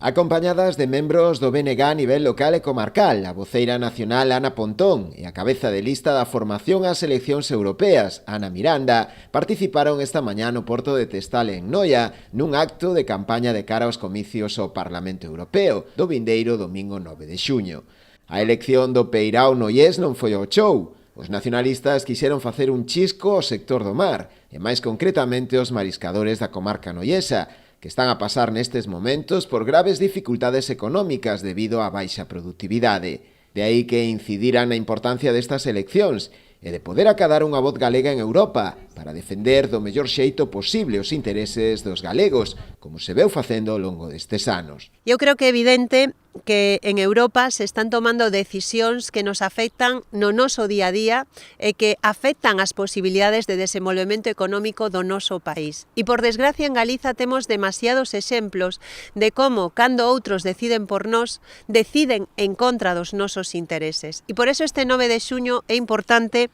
Acompañadas de membros do BNG a nivel local e comarcal, a voceira nacional Ana Pontón e a cabeza de lista da formación ás eleccións europeas, Ana Miranda, participaron esta mañá no porto de Testal en Noia nun acto de campaña de cara aos comicios ao Parlamento Europeo do vindeiro domingo 9 de xuño. A elección do peirao noiés non foi ao show. Os nacionalistas quixeron facer un chisco ao sector do mar, e máis concretamente os mariscadores da comarca noiesa, que están a pasar nestes momentos por graves dificultades económicas debido á baixa produtividade. De aí que incidiran na importancia destas eleccións e de poder acadar unha voz galega en Europa para defender do mellor xeito posible os intereses dos galegos, como se veu facendo ao longo destes anos. Eu creo que é evidente que en Europa se están tomando decisións que nos afectan no noso día a día e que afectan as posibilidades de desenvolvemento económico do noso país. E por desgracia en Galiza temos demasiados exemplos de como, cando outros deciden por nós, deciden en contra dos nosos intereses. E por eso este 9 de xuño é importante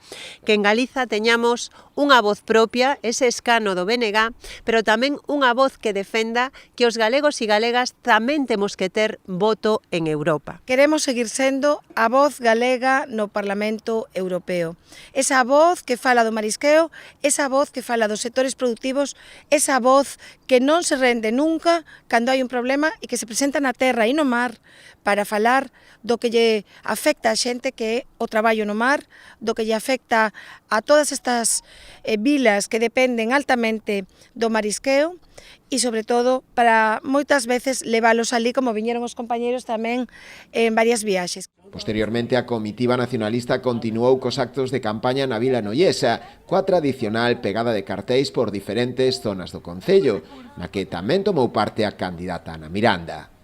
que en Galiza teñamos unha voz propia, ese escano do BNG, pero tamén unha voz que defenda que os galegos e galegas tamén temos que ter voto en Europa. Queremos seguir sendo a voz galega no Parlamento Europeo. Esa voz que fala do marisqueo, esa voz que fala dos sectores productivos, esa voz que non se rende nunca cando hai un problema e que se presenta na terra e no mar para falar do que lle afecta a xente que é o traballo no mar, do que lle afecta a todas estas vilas que dependen altamente do marisqueo e, sobre todo, para moitas veces leválos ali, como viñeron os compañeros tamén en varias viaxes. Posteriormente, a comitiva nacionalista continuou cos actos de campaña na vila noiesa, coa tradicional pegada de cartéis por diferentes zonas do concello, na que tamén tomou parte a candidata Ana Miranda.